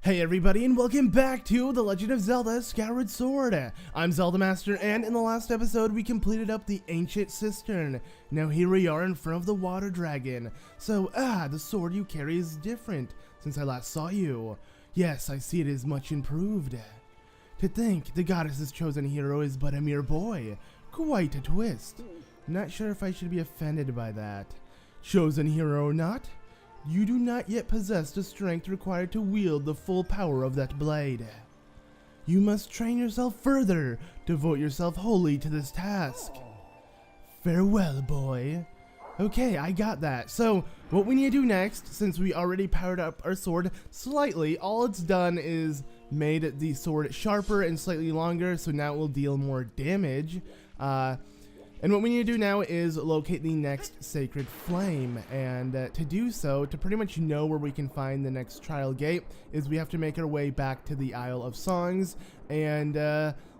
Hey everybody, and welcome back to The Legend of Zelda Skyward Sword. I'm Zelda Master, and in the last episode we completed up the ancient cistern. Now here we are in front of the water dragon. So, the sword you carry is different since I last saw you. Yes, I see it is much improved. To think the goddess's chosen hero is but a mere boy. Quite a twist. Not sure if I should be offended by that. Chosen hero or not? You do not yet possess the strength required to wield the full power of that blade. You must train yourself further, devote yourself wholly to this task. Farewell, boy. Okay, I got that. So, what we need to do next, since we already powered up our sword slightly, all it's done is made the sword sharper and slightly longer, so now it will deal more damage. And what we need to do now is locate the next sacred flame, and to do so, to pretty much know where we can find the next trial gate, is we have to make our way back to the Isle of Songs and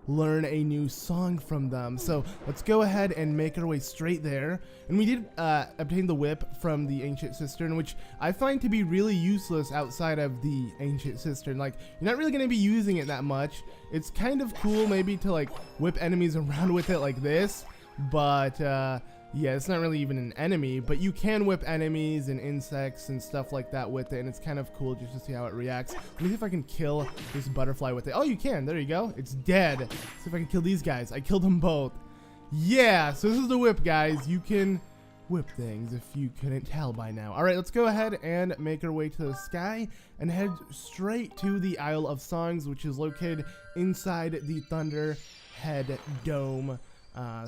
learn a new song from them. So let's go ahead and make our way straight there. And we did obtain the whip from the ancient cistern, which I find to be really useless outside of the ancient cistern. Like, you're not really going to be using it that much. It's kind of cool maybe to like whip enemies around with it like this. But yeah, it's not really even an enemy, but you can whip enemies and insects and stuff like that with it, and it's kind of cool just to see how it reacts. Let me see if I can kill this butterfly with it. Oh, you can. There you go. It's dead. Let's see if I can kill these guys. I killed them both. Yeah, so this is the whip, guys. You can whip things if you couldn't tell by now. All right, let's go ahead and make our way to the sky and head straight to the Isle of Songs, which is located inside the Thunderhead Dome.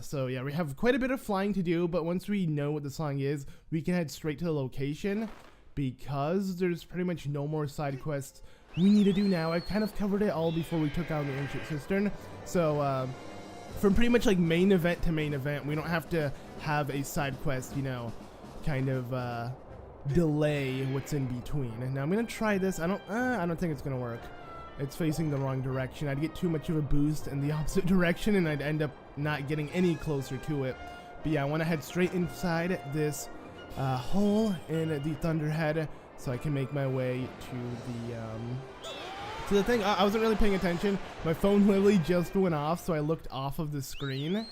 So yeah, we have quite a bit of flying to do, but once we know what the song is, we can head straight to the location because there's pretty much no more side quests we need to do now. I kind of covered it all before we took out the ancient cistern. So from pretty much like main event to main event, we don't have to have a side quest, you know, kind of delay what's in between. Now I'm gonna try this. I don't think it's gonna work. It's facing the wrong direction. I'd get too much of a boost in the opposite direction and I'd end up not getting any closer to it. But yeah, I want to head straight inside this hole in the Thunderhead so I can make my way to the thing. I wasn't really paying attention. My phone literally just went off, so I looked off of the screen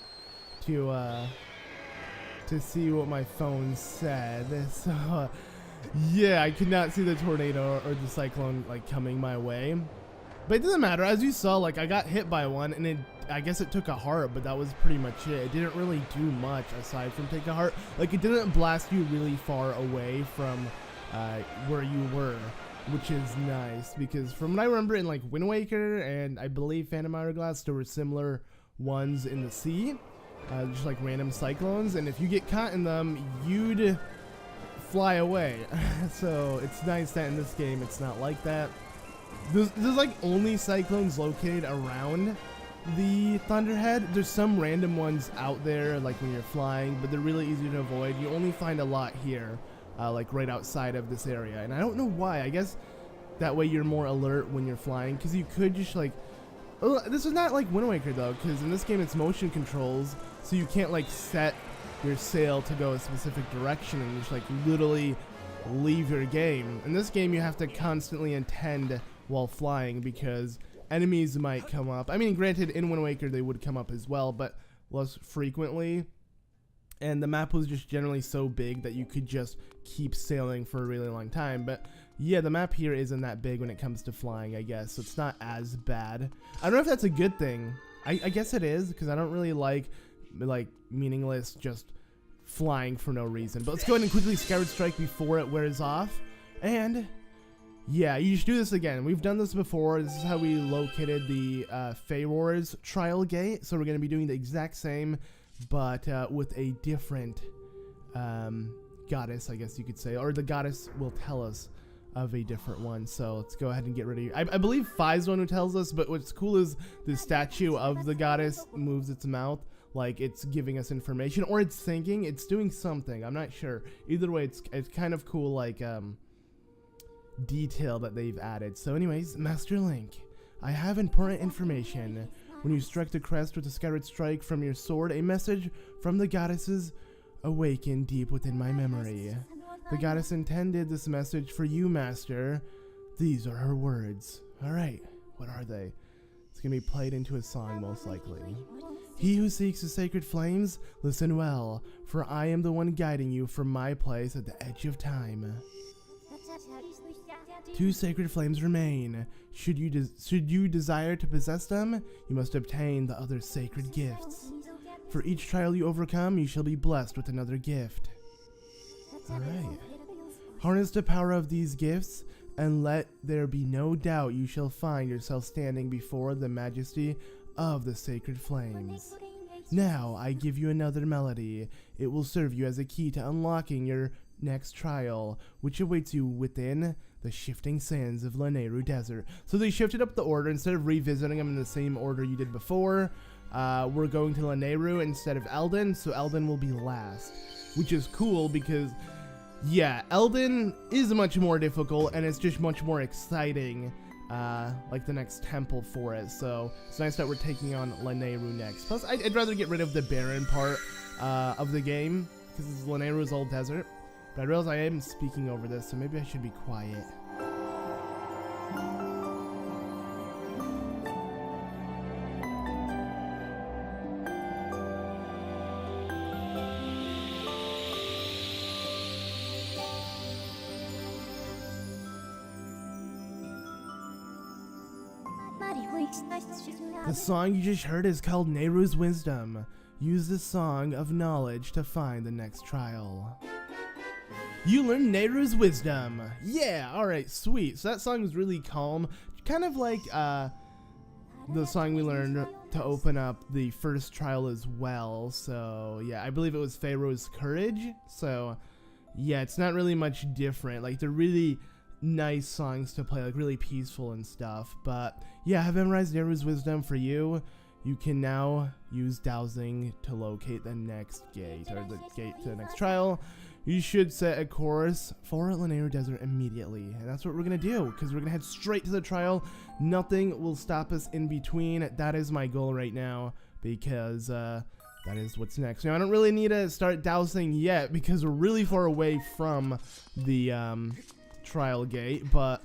to see what my phone said. So yeah, I could not see the tornado or the cyclone like coming my way. But it doesn't matter. As you saw, like, I got hit by one, and I guess it took a heart, but that was pretty much it. It didn't really do much aside from take a heart. Like, it didn't blast you really far away from where you were, which is nice. Because from what I remember in, like, Wind Waker and I believe Phantom Hourglass, there were similar ones in the sea. Just like random cyclones. And if you get caught in them, you'd fly away. So it's nice that in this game it's not like that. There's like only cyclones located around the Thunderhead. There's some random ones out there like when you're flying, but they're really easy to avoid. You only find a lot here, like right outside of this area, and I don't know why. I guess that way you're more alert when you're flying, because you could just like, oh, this is not like Wind Waker though, because in this game it's motion controls, so you can't like set your sail to go a specific direction and just like literally leave your game. In this game you have to constantly intend while flying because enemies might come up. I mean, granted, in Wind Waker they would come up as well, but less frequently. And the map was just generally so big that you could just keep sailing for a really long time. But yeah, the map here isn't that big when it comes to flying, I guess, so it's not as bad. I don't know if that's a good thing. I guess it is, because I don't really like meaningless just flying for no reason. But let's go ahead and quickly Skyward Strike before it wears off. And yeah, you just do this again. We've done this before. This is how we located the Feywar's trial gate. So we're going to be doing the exact same, but with a different goddess, I guess you could say. Or the goddess will tell us of a different one. So let's go ahead and get ready. I believe Fi's the one who tells us, but what's cool is the statue of the goddess moves its mouth like it's giving us information, or it's thinking. It's doing something. I'm not sure. Either way, it's kind of cool, like detail that they've added. So anyways, Master Link, I have important information. When you struck the crest with a Skyward Strike from your sword, a message from the goddesses awakened deep within my memory. The goddess intended this message for you, Master. These are her words. Alright, what are they? It's gonna be played into a song, most likely. He who seeks the sacred flames, listen well, for I am the one guiding you from my place at the edge of time. 2 sacred flames remain. Should you desire to possess them, you must obtain the other sacred gifts. For each trial you overcome, you shall be blessed with another gift. Alright. Harness the power of these gifts, and let there be no doubt you shall find yourself standing before the majesty of the sacred flames. Now, I give you another melody. It will serve you as a key to unlocking your next trial, which awaits you within the shifting sands of Nayru Desert. So they shifted up the order. Instead of revisiting them in the same order you did before, we're going to Nayru instead of Eldin, so Eldin will be last, which is cool because, yeah, Eldin is much more difficult and it's just much more exciting, like the next temple for it. So it's nice that we're taking on Nayru next. Plus, I'd rather get rid of the barren part of the game because Nayru's all desert. But I realize I am speaking over this, so maybe I should be quiet. The song you just heard is called Nayru's Wisdom. Use the song of knowledge to find the next trial. You learn Nayru's Wisdom. Yeah, alright, sweet. So that song was really calm. Kind of like the song we learned to open up the first trial as well. So yeah, I believe it was Pharaoh's Courage. So yeah, it's not really much different. Like, they're really nice songs to play, like really peaceful and stuff. But yeah, I have memorized Nayru's Wisdom for you. You can now use dowsing to locate the next gate, or the gate to the next trial. You should set a course for Nayru Desert immediately, and that's what we're gonna do, because we're gonna head straight to the trial. Nothing will stop us in between. That is my goal right now, because that is what's next. Now, I don't really need to start dowsing yet, because we're really far away from the trial gate, but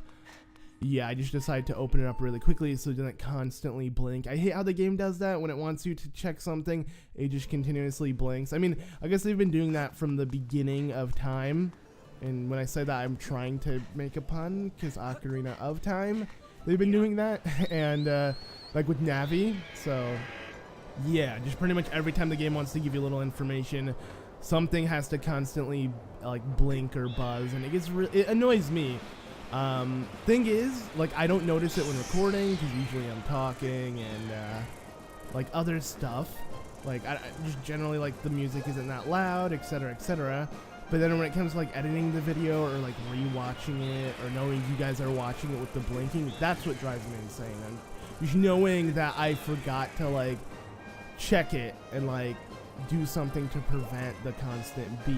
yeah, I just decided to open it up really quickly so it doesn't constantly blink. I hate how the game does that. When it wants you to check something, it just continuously blinks. I mean, I guess they've been doing that from the beginning of time. And when I say that, I'm trying to make a pun, because Ocarina of Time, they've been doing that. And like with Navi. So yeah, just pretty much every time the game wants to give you a little information, something has to constantly like blink or buzz, and it annoys me. Thing is, like, I don't notice it when recording, because usually I'm talking and like other stuff. Like, I just generally, like, the music isn't that loud, etc, etc. But then when it comes to like editing the video, or like rewatching it, or knowing you guys are watching it with the blinking, that's what drives me insane. And just knowing that I forgot to like check it and like do something to prevent the constant beep.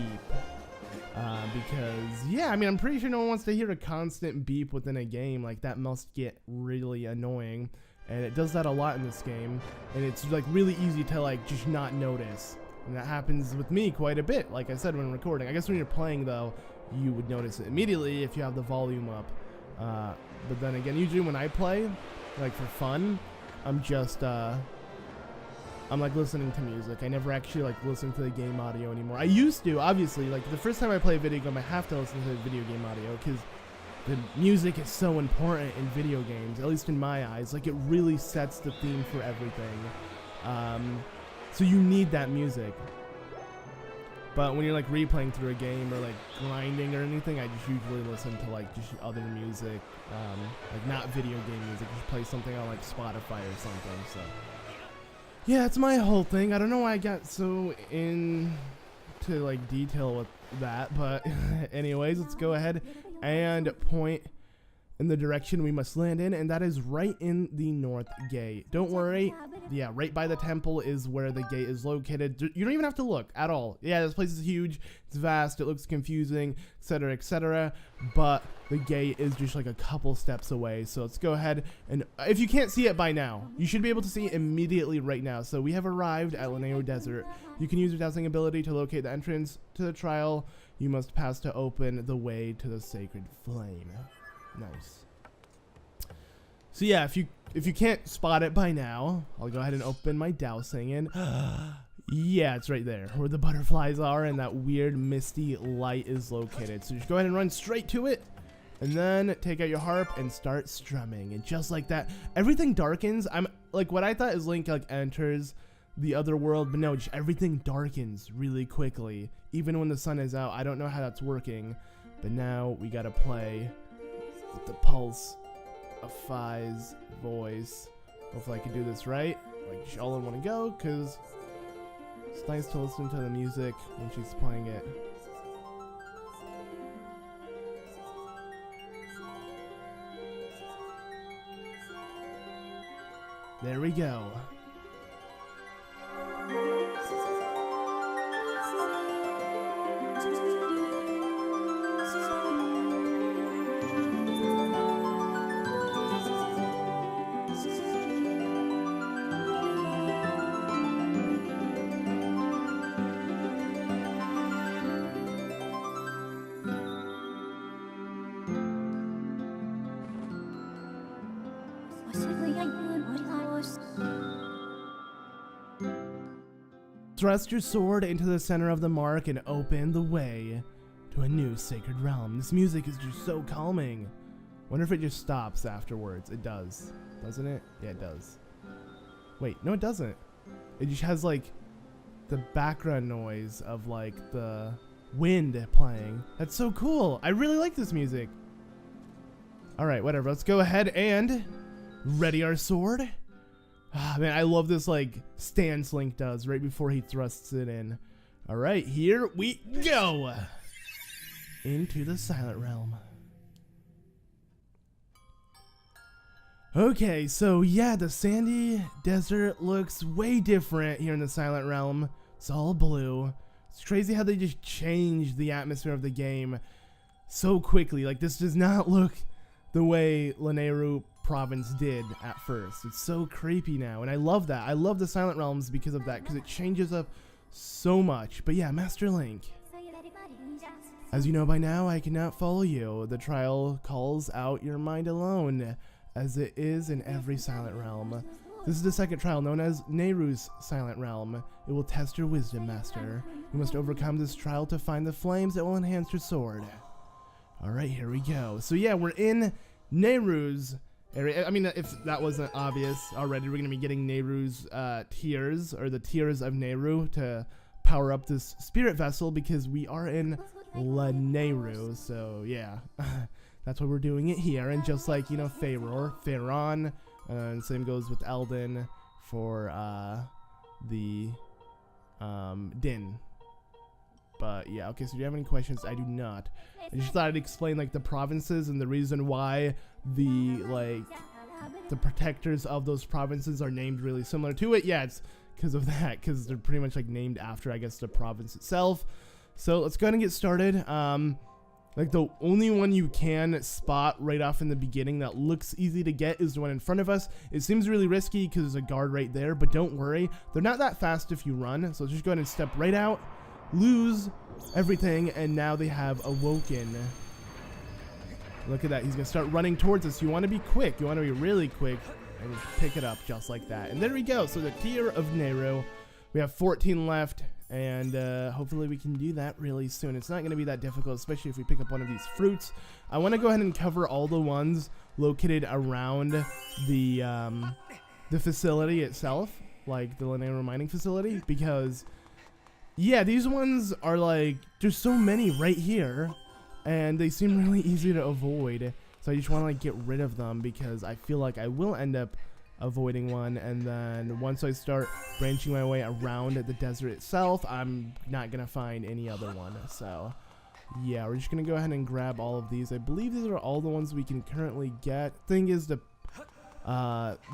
Because yeah, I mean, I'm pretty sure no one wants to hear a constant beep within a game. Like, that must get really annoying, and it does that a lot in this game, and it's like really easy to like just not notice. And that happens with me quite a bit, like I said, when recording. I guess when you're playing though, you would notice it immediately if you have the volume up. But then again, usually when I play, like for fun, I'm just I'm like listening to music. I never actually like listen to the game audio anymore. I used to, obviously, like the first time I play a video game, I have to listen to the video game audio, because the music is so important in video games, at least in my eyes. Like, it really sets the theme for everything. So you need that music. But when you're like replaying through a game or like grinding or anything, I just usually listen to like just other music, like not video game music. Just play something on like Spotify or something. So yeah, that's my whole thing. I don't know why I got so into like detail with that, but anyways, let's go ahead and point in the direction we must land in, and that is right in the north gate. Don't worry, yeah, right by the temple is where the gate is located. You don't even have to look at all. Yeah, this place is huge, it's vast, it looks confusing, etc, etc, but the gate is just like a couple steps away. So let's go ahead, and if you can't see it by now, you should be able to see it immediately right now. So we have arrived at Nayru Desert. You can use your dowsing ability to locate the entrance to the trial you must pass to open the way to the sacred flame. Nice. So yeah, if you can't spot it by now, I'll go ahead and open my dowsing and yeah, it's right there where the butterflies are and that weird misty light is located. So just go ahead and run straight to it and then take out your harp and start strumming. And just like that, everything darkens. I'm like, what I thought is Link like enters the other world, but no, just everything darkens really quickly, even when the sun is out. I don't know how that's working, but now we gotta play with the pulse of Phi's voice. Hopefully I can do this right, like all in one go, because it's nice to listen to the music when she's playing it. There we go. Thrust your sword into the center of the mark and open the way to a new sacred realm. This music is just so calming. Wonder if it just stops afterwards. It does, doesn't it? Yeah, it does. Wait, no, it doesn't. It just has like the background noise of like the wind playing. That's so cool. I really like this music. All right, whatever. Let's go ahead and ready our sword. Ah, man, I love this like stance Link does right before he thrusts it in. All right, here we go into the Silent Realm. Okay, so yeah, the sandy desert looks way different here in the Silent Realm. It's all blue. It's crazy how they just changed the atmosphere of the game so quickly. Like, this does not look the way Nayru province did at first. It's so creepy now, and I love that. I love the Silent Realms because of that, because it changes up so much. But yeah, Master Link, as you know by now, I cannot follow you. The trial calls out your mind alone, as it is in every Silent Realm. This is the second trial, known as Nayru's Silent Realm. It will test your wisdom, Master. You must overcome this trial to find the flames that will enhance your sword. Alright, here we go. So yeah, we're in Nayru's area. I mean, if that wasn't obvious already, we're going to be getting Nayru's tears, or the tears of Nayru, to power up this spirit vessel, because we are in Nayru. So yeah, that's why we're doing it here. And just like, you know, Faron, and same goes with Eldin for the Din. But yeah, okay, so do you have any questions? I do not. I just thought I'd explain like the provinces and the reason why the protectors of those provinces are named really similar to it. Yeah, it's because of that, because they're pretty much like named after, I guess, the province itself. So let's go ahead and get started. Like, the only one you can spot right off in the beginning that looks easy to get is the one in front of us. It seems really risky because there's a guard right there, but don't worry, they're not that fast if you run. So just go ahead and step right out, lose everything, and now they have awoken. Look at that. He's gonna start running towards us. You want to be quick. You want to be really quick and just pick it up just like that. And there we go. So the tier of Nayru. We have 14 left, and hopefully we can do that really soon. It's not going to be that difficult, especially if we pick up one of these fruits. I want to go ahead and cover all the ones located around the facility itself, like the Nayru mining facility, because yeah, these ones are like, there's so many right here, and they seem really easy to avoid. So I just want to like get rid of them, because I feel like I will end up avoiding one, and then once I start branching my way around the desert itself, I'm not gonna find any other one. So yeah, we're just gonna go ahead and grab all of these. I believe these are all the ones we can currently get. Thing is, the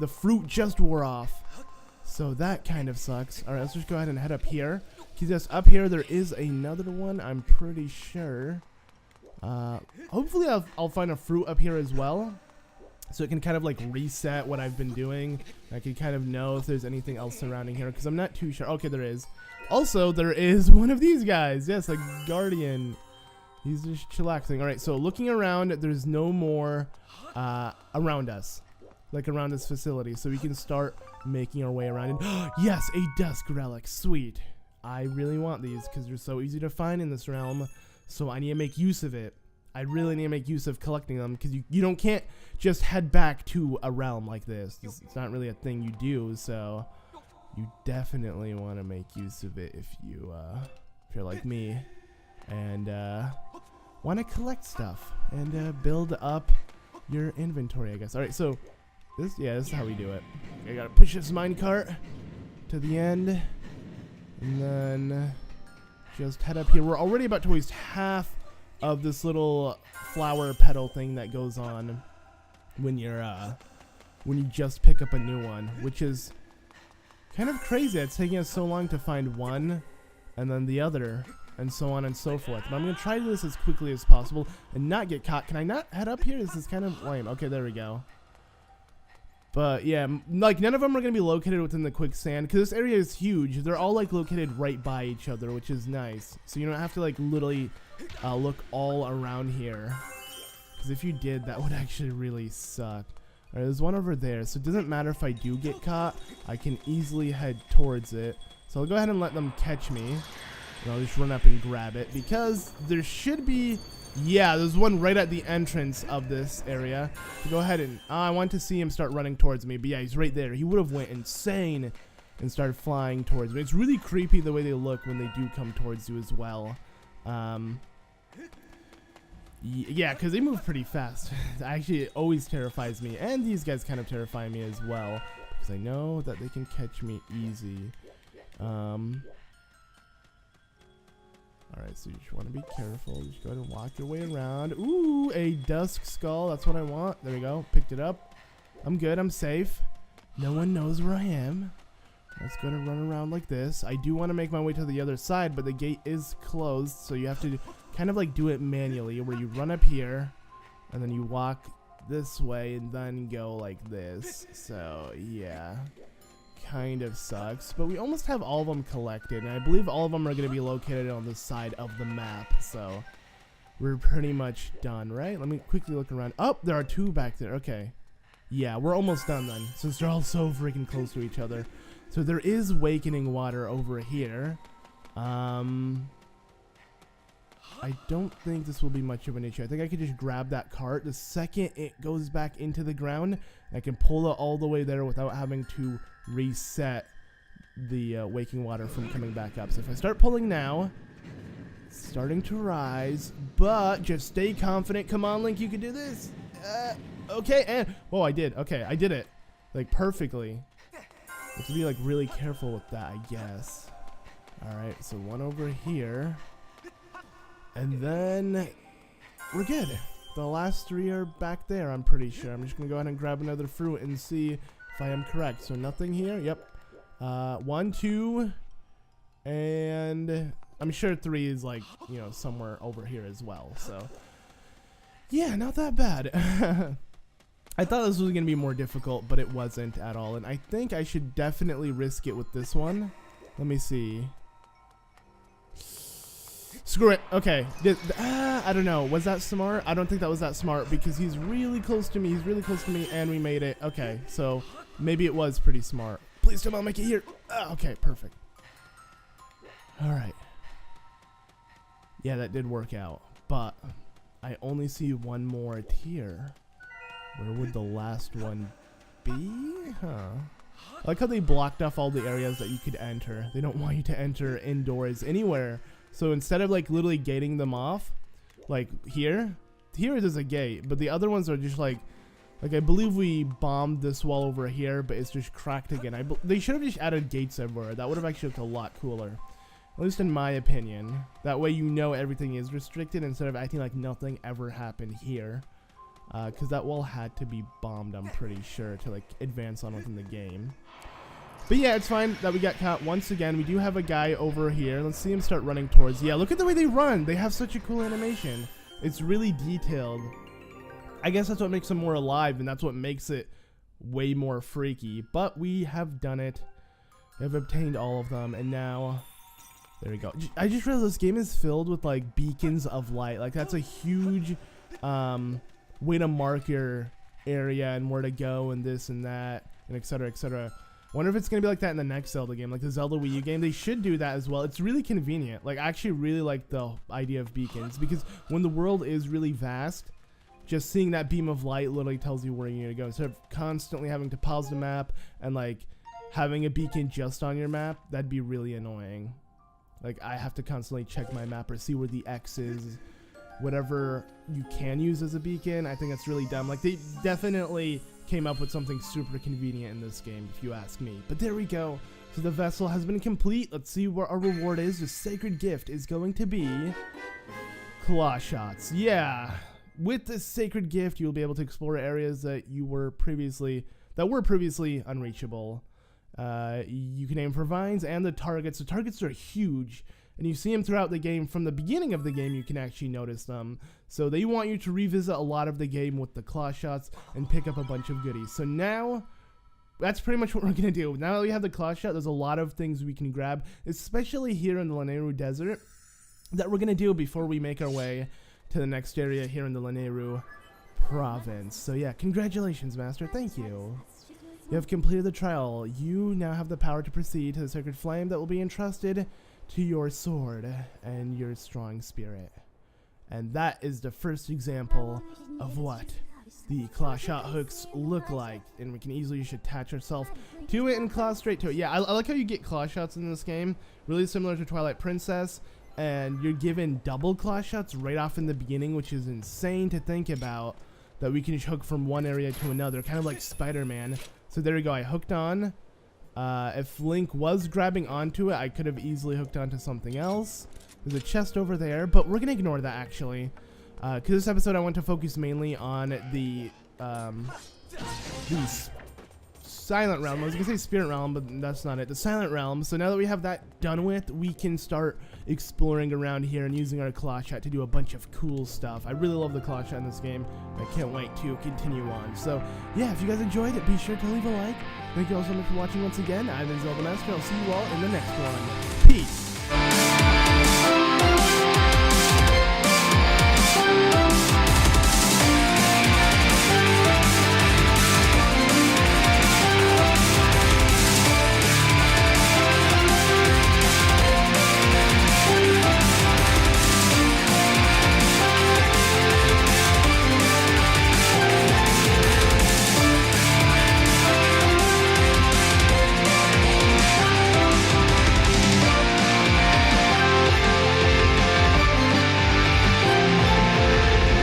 fruit just wore off, so that kind of sucks. All right, let's just go ahead and head up here. Because up here there is another one, I'm pretty sure. Hopefully I'll find a fruit up here as well, so it can kind of like reset what I've been doing. I can kind of know if there's anything else surrounding here, because I'm not too sure. Okay, there is. Also, there is one of these guys. Yes, a guardian. He's just chillaxing. All right, so looking around, there's no more around us. like around this facility so we can start making our way around. And yes, a dusk relic. Sweet. I really want these because they're so easy to find in this realm. So I need to make use of it. I really need to make use of collecting them because you can't just head back to a realm like this. It's not really a thing you do, so you definitely want to make use of it if you're like me and want to collect stuff and build up your inventory, I guess. All right, so this is how we do it. I gotta push this minecart to the end and then just head up here. We're already about to waste half of this little flower petal thing that goes on when you just pick up a new one, which is kind of crazy. It's taking us so long to find one and then the other and so on and so forth. But I'm gonna try to do this as quickly as possible and not get caught. Can I not head up here? This is kind of lame. Okay, there we go. But yeah, like none of them are gonna be located within the quicksand because this area is huge. They're all like located right by each other, which is nice. So you don't have to like literally look all around here. Because if you did, that would actually really suck. Alright, there's one over there. So it doesn't matter if I do get caught. I can easily head towards it. So I'll go ahead and let them catch me. And I'll just run up and grab it. Because there should be... Yeah, there's one right at the entrance of this area. So go ahead and... I want to see him start running towards me. But yeah, he's right there. He would have went insane and started flying towards me. It's really creepy the way they look when they do come towards you as well. Yeah, because they move pretty fast. Actually, it always terrifies me. And these guys kind of terrify me as well. Because I know that they can catch me easy. Alright, so you just want to be careful. Just go ahead and walk your way around. Ooh, a dusk skull. That's what I want. There we go. Picked it up. I'm good. I'm safe. No one knows where I am. Let's go to run around like this. I do want to make my way to the other side, but the gate is closed. So you have to kind of like do it manually where you run up here and then you walk this way and then go like this. So yeah. Kind of sucks, but we almost have all of them collected, and I believe all of them are going to be located on the side of the map, so we're pretty much done, right? Let me quickly look around. Oh, there are two back there. Okay, yeah, we're almost done then, since they're all so freaking close to each other. So there is awakening water over here. I don't think this will be much of an issue. I think I could just grab that cart the second it goes back into the ground. I can pull it all the way there without having to reset the waking water from coming back up. So if I start pulling now, it's starting to rise, but just stay confident. Come on, Link, you can do this. Okay, and oh, I did. Okay, I did it like perfectly. Have to be like really careful with that, I guess. All right, so one over here. And then we're good. The last three are back there, I'm pretty sure. I'm just going to go ahead and grab another fruit and see if I am correct. So nothing here. Yep. 1, 2, and I'm sure 3 is like, you know, somewhere over here as well. So yeah, not that bad. I thought this was going to be more difficult, but it wasn't at all. And I think I should definitely risk it with this one. Let me see. Screw it. Okay. I don't know. Was that smart? I don't think that was that smart because he's really close to me. He's really close to me and we made it. Okay. So maybe it was pretty smart. Please don't make it here. Okay. Perfect. All right. Yeah, that did work out. But I only see one more tier. Where would the last one be? Huh. I like how they blocked off all the areas that you could enter. They don't want you to enter indoors anywhere. So instead of like literally gating them off, like here there's a gate, but the other ones are just like I believe we bombed this wall over here, but it's just cracked again. They should have just added gates everywhere. That would have actually looked a lot cooler, at least in my opinion. That way you know everything is restricted instead of acting like nothing ever happened here, because that wall had to be bombed, I'm pretty sure, to like advance on within the game. But yeah, it's fine that we got caught once again. We do have a guy over here. Let's see him start running towards. Yeah, look at the way they run. They have such a cool animation. It's really detailed. I guess that's what makes them more alive, and that's what makes it way more freaky. But we have done it. We have obtained all of them, and now... There we go. I just realized this game is filled with, like, beacons of light. Like, that's a huge way to mark your area and where to go and this and that and etc, etc. Wonder if it's gonna be like that in the next Zelda game, like the Zelda Wii U game. They should do that as well. It's really convenient. Like, I actually really like the idea of beacons, because when the world is really vast, just seeing that beam of light literally tells you where you need to go, instead of constantly having to pause the map and like having a beacon just on your map. That'd be really annoying. Like, I have to constantly check my map or see where the X is, whatever you can use as a beacon. I think that's really dumb. Like, they definitely came up with something super convenient in this game, if you ask me. But there we go. So the vessel has been complete. Let's see where our reward is. The sacred gift is going to be claw shots. Yeah. With this sacred gift, you'll be able to explore areas that were previously unreachable. You can aim for vines and the targets. The targets are huge, and you see them throughout the game. From the beginning of the game, you can actually notice them. So they want you to revisit a lot of the game with the claw shots and pick up a bunch of goodies. So now, that's pretty much what we're going to do. Now that we have the claw shot, there's a lot of things we can grab, especially here in the Nayru Desert, that we're going to do before we make our way to the next area here in the Nayru province. So yeah, congratulations, Master. Thank you. You have completed the trial. You now have the power to proceed to the sacred flame that will be entrusted to your sword and your strong spirit. And that is the first example of what the claw shot hooks look like. And we can easily just attach ourselves to it and claw straight to it. Yeah, I like how you get claw shots in this game. Really similar to Twilight Princess. And you're given double claw shots right off in the beginning, which is insane to think about. That we can just hook from one area to another, kind of like Spider-Man. So there we go, I hooked on. If Link was grabbing onto it, I could have easily hooked onto something else. There's a chest over there, but we're going to ignore that, actually. Because this episode I want to focus mainly on the Silent Realm. I was going to say Spirit Realm, but that's not it. The Silent Realm. So now that we have that done with, we can start exploring around here and using our claw shot to do a bunch of cool stuff. I really love the claw shot in this game. I can't wait to continue on. So yeah, if you guys enjoyed it, be sure to leave a like. Thank you all so much for watching once again. I've been Zelda Master. I'll see you all in the next one. Peace.